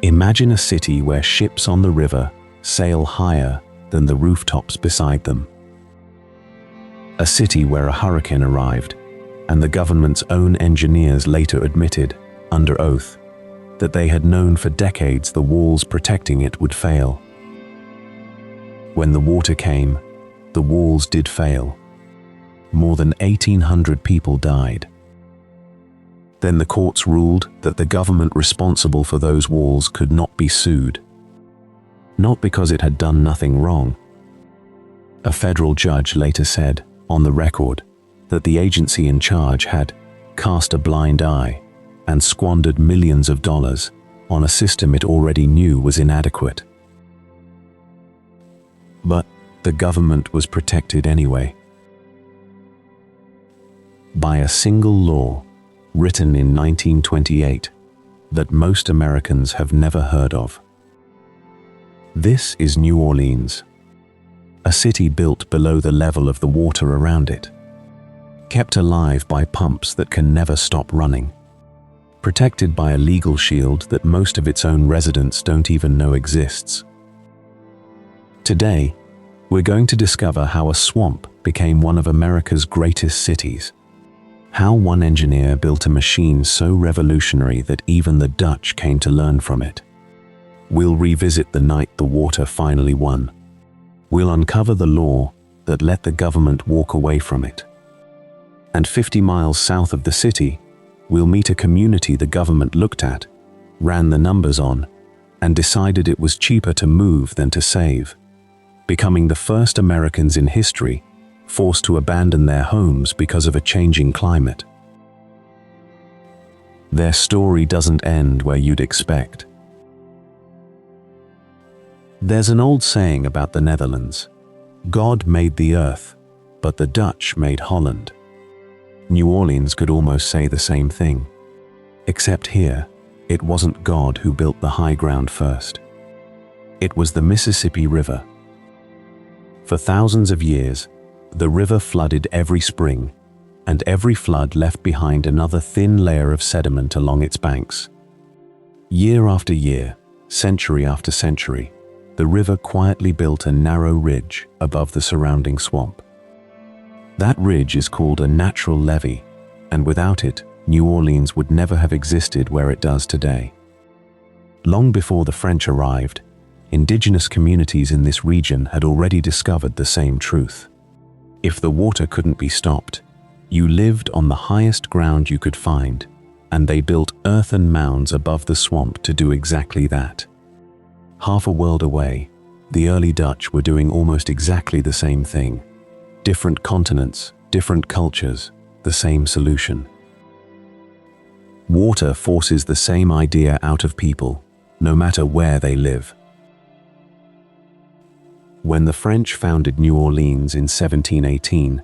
Imagine a city where ships on the river sail higher than the rooftops beside them. A city where a hurricane arrived, and the government's own engineers later admitted, under oath, that they had known for decades the walls protecting it would fail. When the water came, the walls did fail. More than 1,800 people died. Then the courts ruled that the government responsible for those walls could not be sued. Not because it had done nothing wrong. A federal judge later said, on the record, that the agency in charge had cast a blind eye and squandered millions of dollars on a system it already knew was inadequate. But the government was protected anyway. By a single law, written in 1928, that most Americans have never heard of. This is New Orleans, a city built below the level of the water around it, kept alive by pumps that can never stop running, protected by a legal shield that most of its own residents don't even know exists. Today, we're going to discover how a swamp became one of America's greatest cities, how one engineer built a machine so revolutionary that even the Dutch came to learn from it. We'll revisit the night the water finally won. We'll uncover the law that let the government walk away from it. And 50 miles south of the city, we'll meet a community the government looked at, ran the numbers on, and decided it was cheaper to move than to save, becoming the first Americans in history forced to abandon their homes because of a changing climate. Their story doesn't end where you'd expect. There's an old saying about the Netherlands: God made the earth, but the Dutch made Holland. New Orleans could almost say the same thing. Except here, it wasn't God who built the high ground first. It was the Mississippi River. For thousands of years, the river flooded every spring, and every flood left behind another thin layer of sediment along its banks. Year after year, century after century, the river quietly built a narrow ridge above the surrounding swamp. That ridge is called a natural levee, and without it, New Orleans would never have existed where it does today. Long before the French arrived, indigenous communities in this region had already discovered the same truth. If the water couldn't be stopped, you lived on the highest ground you could find, and they built earthen mounds above the swamp to do exactly that. Half a world away, the early Dutch were doing almost exactly the same thing. Different continents, different cultures, the same solution. Water forces the same idea out of people, no matter where they live. When the French founded New Orleans in 1718,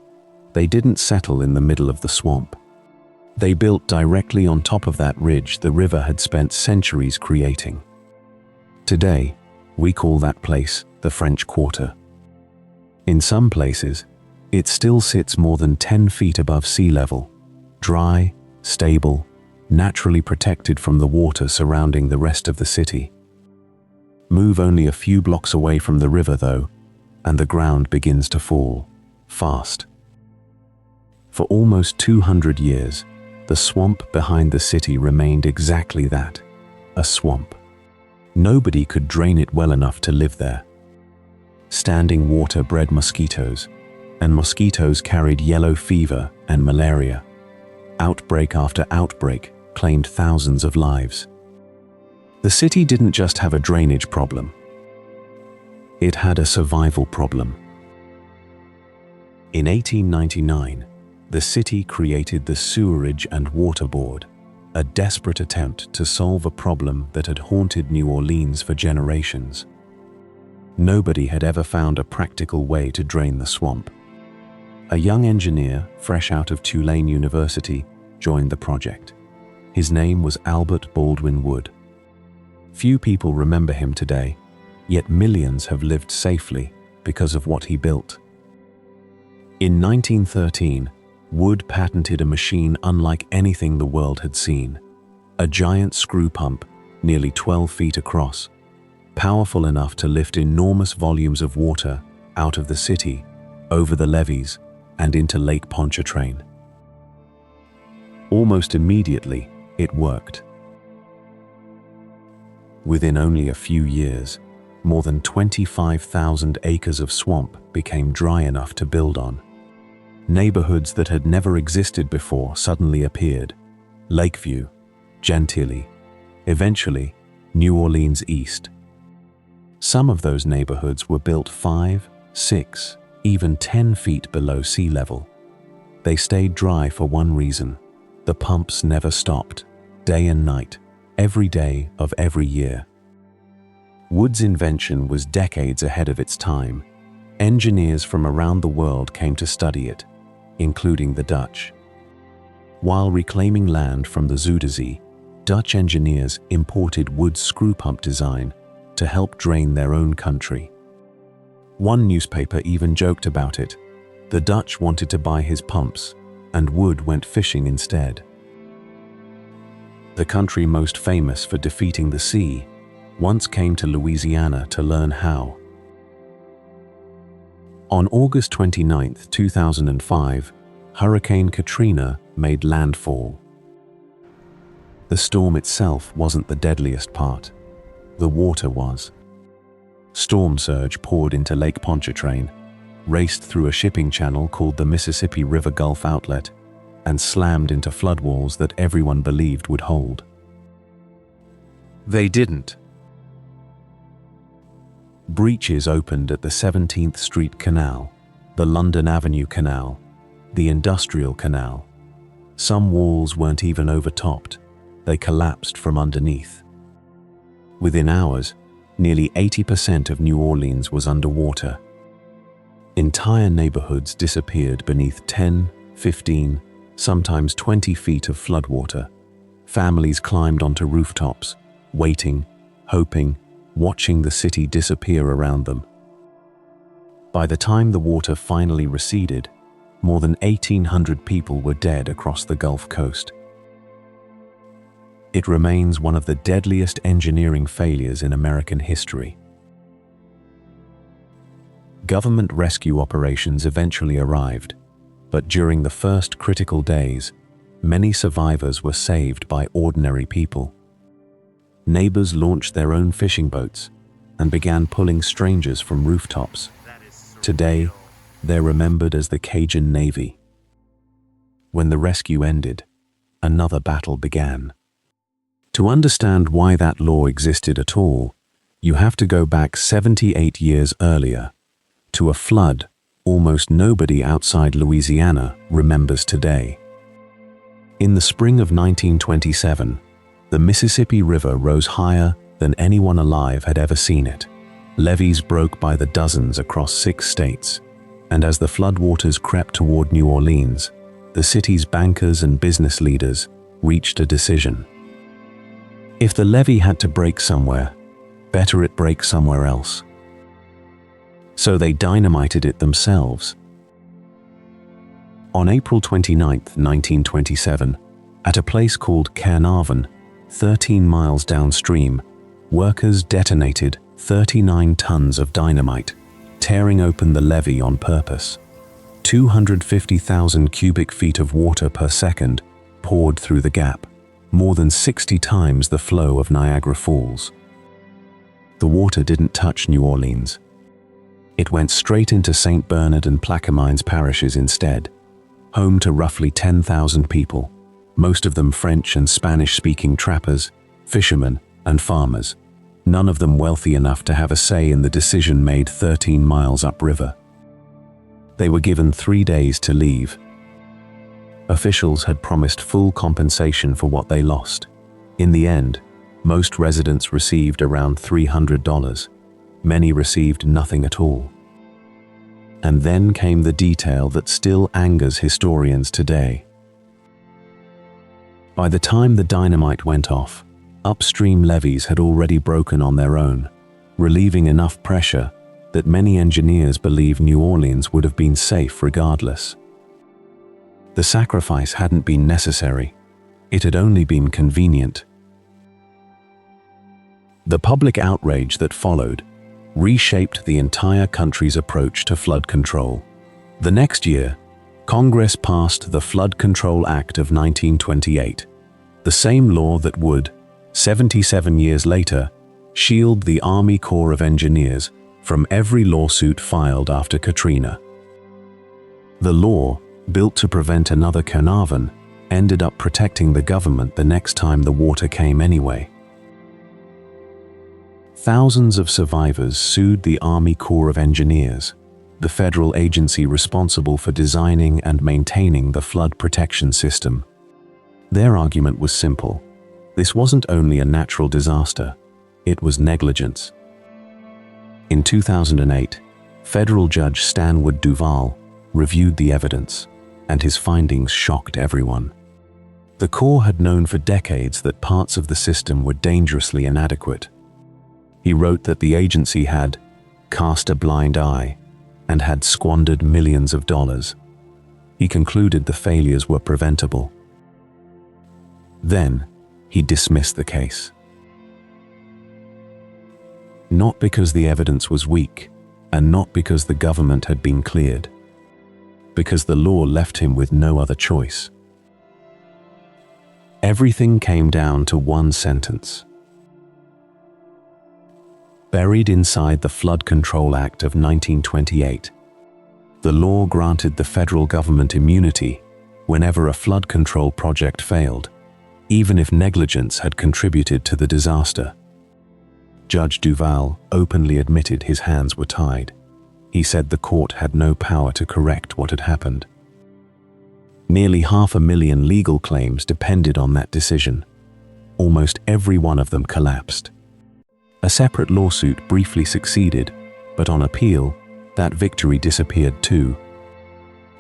they didn't settle in the middle of the swamp. They built directly on top of that ridge the river had spent centuries creating. Today, we call that place the French Quarter. In some places, it still sits more than 10 feet above sea level, dry, stable, naturally protected from the water surrounding the rest of the city. Move only a few blocks away from the river, though, and the ground begins to fall, fast. For almost 200 years, the swamp behind the city remained exactly that, a swamp. Nobody could drain it well enough to live there. Standing water bred mosquitoes, and mosquitoes carried yellow fever and malaria. Outbreak after outbreak claimed thousands of lives. The city didn't just have a drainage problem. It had a survival problem. In 1899, the city created the Sewerage and Water Board, a desperate attempt to solve a problem that had haunted New Orleans for generations. Nobody had ever found a practical way to drain the swamp. A young engineer, fresh out of Tulane University, joined the project. His name was Albert Baldwin Wood. Few people remember him today, yet millions have lived safely because of what he built. In 1913, Wood patented a machine unlike anything the world had seen, a giant screw pump nearly 12 feet across, powerful enough to lift enormous volumes of water out of the city, over the levees, and into Lake Pontchartrain. Almost immediately, it worked. Within only a few years, more than 25,000 acres of swamp became dry enough to build on. Neighborhoods that had never existed before suddenly appeared: Lakeview, Gentilly, eventually New Orleans East. Some of those neighborhoods were built 5, 6, even 10 feet below sea level. They stayed dry for one reason: the pumps never stopped, day and night, every day of every year. Wood's invention was decades ahead of its time. Engineers from around the world came to study it, including the Dutch. While reclaiming land from the Zuiderzee, Dutch engineers imported Wood's screw pump design to help drain their own country. One newspaper even joked about it. The Dutch wanted to buy his pumps, and Wood went fishing instead. The country most famous for defeating the sea once came to Louisiana to learn how. On August 29, 2005, Hurricane Katrina made landfall. The storm itself wasn't the deadliest part. The water was. Storm surge poured into Lake Pontchartrain, raced through a shipping channel called the Mississippi River Gulf Outlet, and slammed into floodwalls that everyone believed would hold. They didn't. Breaches opened at the 17th Street Canal, the London Avenue Canal, the Industrial Canal. Some walls weren't even overtopped. They collapsed from underneath. Within hours, nearly 80% of New Orleans was underwater. Entire neighborhoods disappeared beneath 10, 15, sometimes 20 feet of floodwater. Families climbed onto rooftops, waiting, hoping, watching the city disappear around them. By the time the water finally receded, more than 1,800 people were dead across the Gulf Coast. It remains one of the deadliest engineering failures in American history. Government rescue operations eventually arrived, but during the first critical days, many survivors were saved by ordinary people. Neighbors launched their own fishing boats and began pulling strangers from rooftops. Today, they're remembered as the Cajun Navy. When the rescue ended, another battle began. To understand why that law existed at all, you have to go back 78 years earlier, to a flood almost nobody outside Louisiana remembers today. In the spring of 1927, the Mississippi River rose higher than anyone alive had ever seen it. Levees broke by the dozens across 6 states, and as the floodwaters crept toward New Orleans, the city's bankers and business leaders reached a decision. If the levee had to break somewhere, better it break somewhere else. So they dynamited it themselves. On April 29, 1927, at a place called Caernarvon, 13 miles downstream, workers detonated 39 tons of dynamite, tearing open the levee on purpose. 250,000 cubic feet of water per second poured through the gap, more than 60 times the flow of Niagara Falls. The water didn't touch New Orleans. It went straight into St. Bernard and Plaquemines parishes instead, home to roughly 10,000 people, most of them French and Spanish-speaking trappers, fishermen, and farmers, none of them wealthy enough to have a say in the decision made 13 miles upriver. They were given 3 days to leave. Officials had promised full compensation for what they lost. In the end, most residents received around $300. Many received nothing at all. And then came the detail that still angers historians today. By the time the dynamite went off, upstream levees had already broken on their own, relieving enough pressure that many engineers believe New Orleans would have been safe regardless. The sacrifice hadn't been necessary, it had only been convenient. The public outrage that followed reshaped the entire country's approach to flood control. The next year, Congress passed the Flood Control Act of 1928, the same law that would, 77 years later, shield the Army Corps of Engineers from every lawsuit filed after Katrina. The law, built to prevent another Carnarvon, ended up protecting the government the next time the water came anyway. Thousands of survivors sued the Army Corps of Engineers, the federal agency responsible for designing and maintaining the flood protection system. Their argument was simple. This wasn't only a natural disaster, it was negligence. In 2008, federal judge Stanwood Duval reviewed the evidence, and his findings shocked everyone. The Corps had known for decades that parts of the system were dangerously inadequate. He wrote that the agency had cast a blind eye and had squandered millions of dollars. He concluded the failures were preventable. Then, he dismissed the case. Not because the evidence was weak, and not because the government had been cleared, because the law left him with no other choice. Everything came down to one sentence. Buried inside the Flood Control Act of 1928, the law granted the federal government immunity whenever a flood control project failed, even if negligence had contributed to the disaster. Judge Duval openly admitted his hands were tied. He said the court had no power to correct what had happened. Nearly 500,000 legal claims depended on that decision. Almost every one of them collapsed. A separate lawsuit briefly succeeded, but on appeal, that victory disappeared too.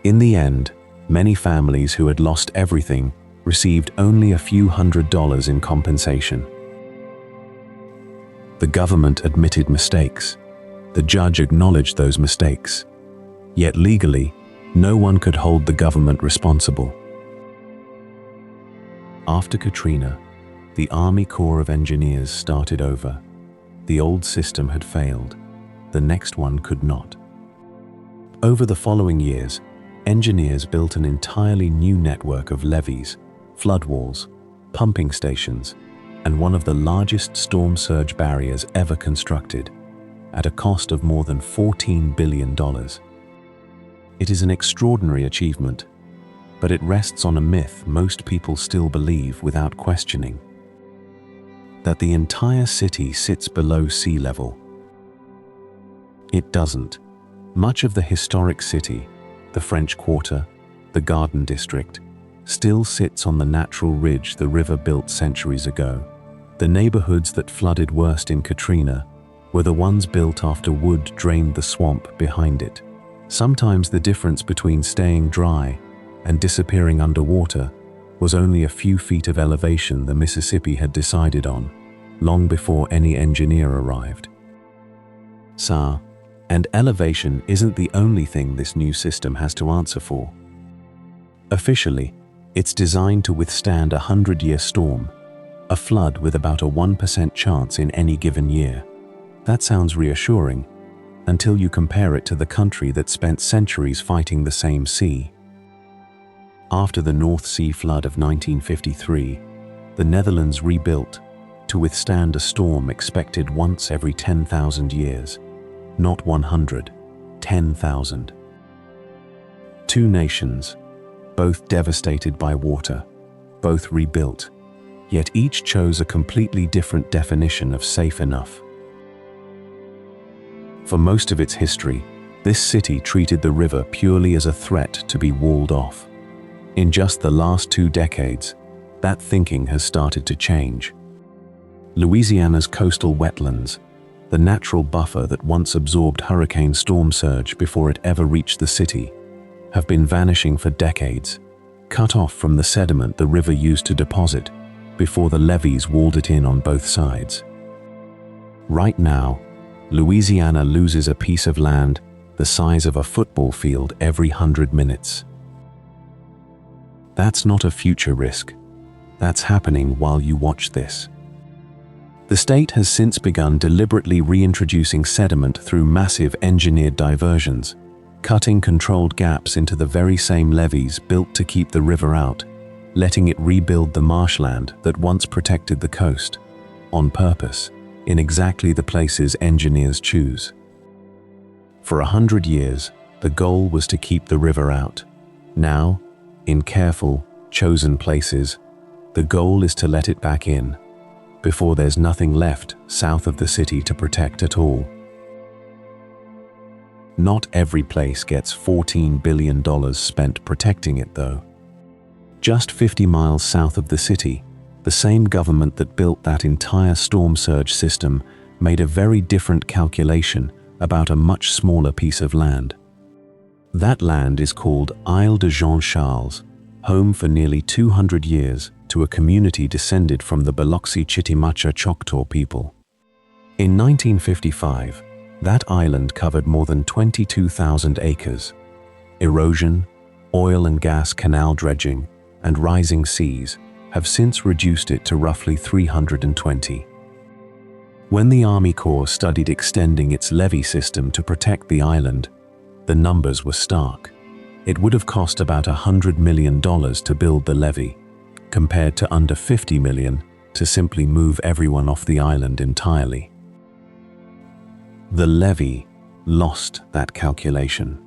In the end, many families who had lost everything received only a few $100s in compensation. The government admitted mistakes. The judge acknowledged those mistakes. Yet legally, no one could hold the government responsible. After Katrina, the Army Corps of Engineers started over. The old system had failed. The next one could not. Over the following years, engineers built an entirely new network of levees, flood walls, pumping stations, and one of the largest storm surge barriers ever constructed, at a cost of more than $14 billion. It is an extraordinary achievement, but it rests on a myth most people still believe without questioning: that the entire city sits below sea level. It doesn't. Much of the historic city, the French Quarter, the Garden District, still sits on the natural ridge the river built centuries ago. The neighborhoods that flooded worst in Katrina were the ones built after wood drained the swamp behind it. Sometimes the difference between staying dry and disappearing underwater was only a few feet of elevation the Mississippi had decided on, long before any engineer arrived. And elevation isn't the only thing this new system has to answer for. Officially, it's designed to withstand a 100-year storm, a flood with about a 1% chance in any given year. That sounds reassuring, until you compare it to the country that spent centuries fighting the same sea. After the North Sea flood of 1953, the Netherlands rebuilt to withstand a storm expected once every 10,000 years, not 100, 10,000. Two nations, both devastated by water, both rebuilt, yet each chose a completely different definition of safe enough. For most of its history, this city treated the river purely as a threat to be walled off. In just the last 2 decades, that thinking has started to change. Louisiana's coastal wetlands, the natural buffer that once absorbed hurricane storm surge before it ever reached the city, have been vanishing for decades, cut off from the sediment the river used to deposit before the levees walled it in on both sides. Right now, Louisiana loses a piece of land the size of a football field every 100 minutes. That's not a future risk. That's happening while you watch this. The state has since begun deliberately reintroducing sediment through massive engineered diversions, cutting controlled gaps into the very same levees built to keep the river out, letting it rebuild the marshland that once protected the coast, on purpose, in exactly the places engineers choose. For 100 years, the goal was to keep the river out. Now, in careful, chosen places, the goal is to let it back in, before there's nothing left south of the city to protect at all. Not every place gets $14 billion spent protecting it, though. Just 50 miles south of the city, the same government that built that entire storm surge system made a very different calculation about a much smaller piece of land. That land is called Isle de Jean Charles, home for nearly 200 years to a community descended from the Biloxi Chitimacha Choctaw people. In 1955, that island covered more than 22,000 acres. Erosion, oil and gas canal dredging, and rising seas have since reduced it to roughly 320. When the Army Corps studied extending its levee system to protect the island, the numbers were stark. It would have cost about $100 million to build the levee, compared to under $50 million to simply move everyone off the island entirely. The levee lost that calculation.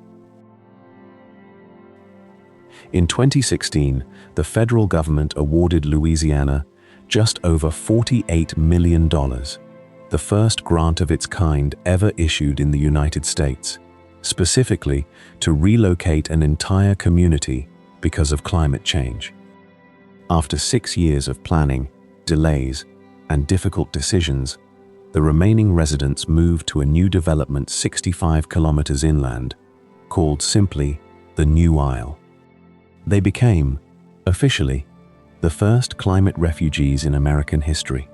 In 2016, the federal government awarded Louisiana just over $48 million, the first grant of its kind ever issued in the United States, specifically to relocate an entire community because of climate change. After 6 years of planning, delays, and difficult decisions, the remaining residents moved to a new development 65 kilometers inland, called simply the New Isle. They became, officially, the first climate refugees in American history.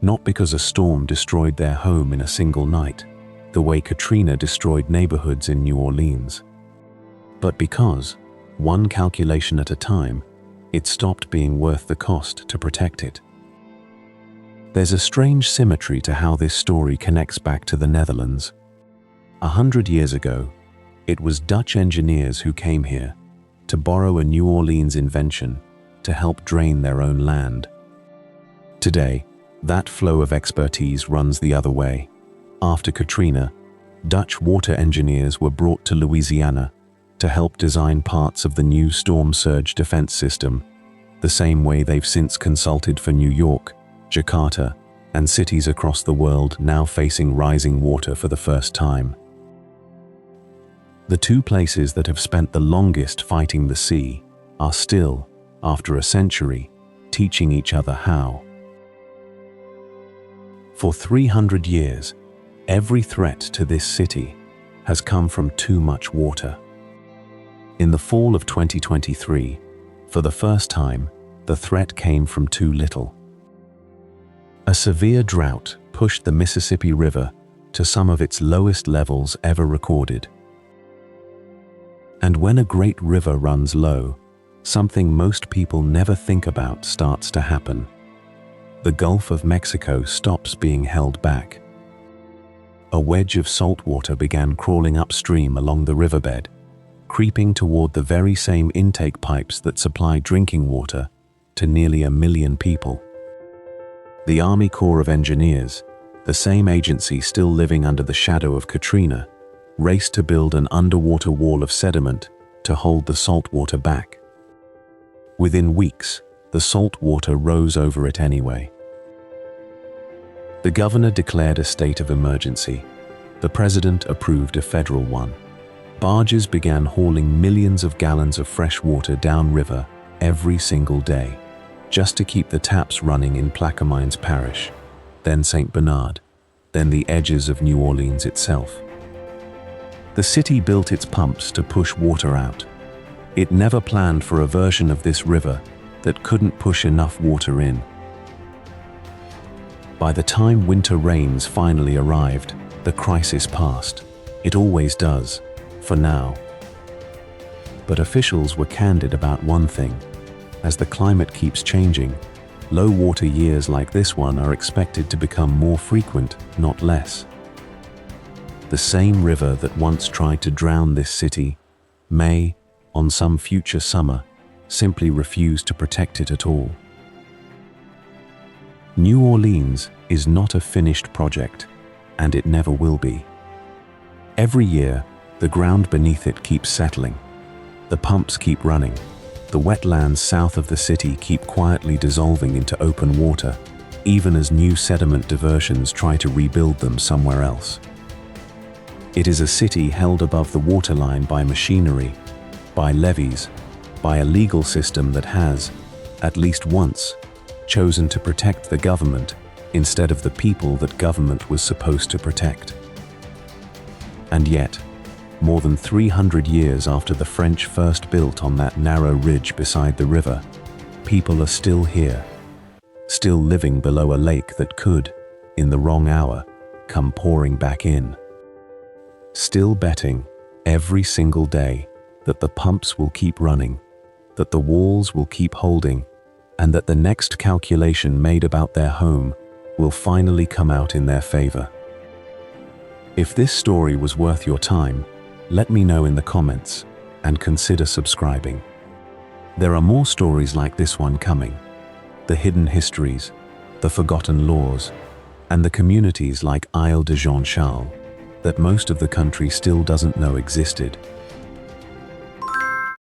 Not because a storm destroyed their home in a single night, the way Katrina destroyed neighborhoods in New Orleans, but because, one calculation at a time, it stopped being worth the cost to protect it. There's a strange symmetry to how this story connects back to the Netherlands. 100 years ago, it was Dutch engineers who came here to borrow a New Orleans invention to help drain their own land. Today, that flow of expertise runs the other way. After Katrina, Dutch water engineers were brought to Louisiana to help design parts of the new storm surge defense system, the same way they've since consulted for New York, Jakarta, and cities across the world now facing rising water for the first time. The two places that have spent the longest fighting the sea are still, after a century, teaching each other how. For 300 years, every threat to this city has come from too much water. In the fall of 2023, for the first time, the threat came from too little. A severe drought pushed the Mississippi River to some of its lowest levels ever recorded. And when a great river runs low, something most people never think about starts to happen. The Gulf of Mexico stops being held back. A wedge of salt water began crawling upstream along the riverbed, creeping toward the very same intake pipes that supply drinking water to nearly 1 million people. The Army Corps of Engineers, the same agency still living under the shadow of Katrina, raced to build an underwater wall of sediment to hold the salt water back. Within weeks, the salt water rose over it anyway. The governor declared a state of emergency. The president approved a federal one. Barges began hauling millions of gallons of fresh water downriver every single day, just to keep the taps running in Plaquemines Parish, then St. Bernard, then the edges of New Orleans itself. The city built its pumps to push water out. It never planned for a version of this river that couldn't push enough water in. By the time winter rains finally arrived, the crisis passed. It always does, for now. But officials were candid about one thing. As the climate keeps changing, Low water years like this one are expected to become more frequent, not less. The same river that once tried to drown this city may, on some future summer, simply refuse to protect it at all. New Orleans is not a finished project, and it never will be. Every year, the ground beneath it keeps settling. The pumps keep running. The wetlands south of the city keep quietly dissolving into open water, even as new sediment diversions try to rebuild them somewhere else. It is a city held above the waterline by machinery, by levees, by a legal system that has, at least once, chosen to protect the government instead of the people that government was supposed to protect. And yet, more than 300 years after the French first built on that narrow ridge beside the river, people are still here, still living below a lake that could, in the wrong hour, come pouring back in. Still betting, every single day, that the pumps will keep running, that the walls will keep holding, and that the next calculation made about their home will finally come out in their favor. If this story was worth your time, let me know in the comments and consider subscribing. There are more stories like this one coming. The hidden histories, the forgotten laws, and the communities like Isle de Jean Charles that most of the country still doesn't know existed.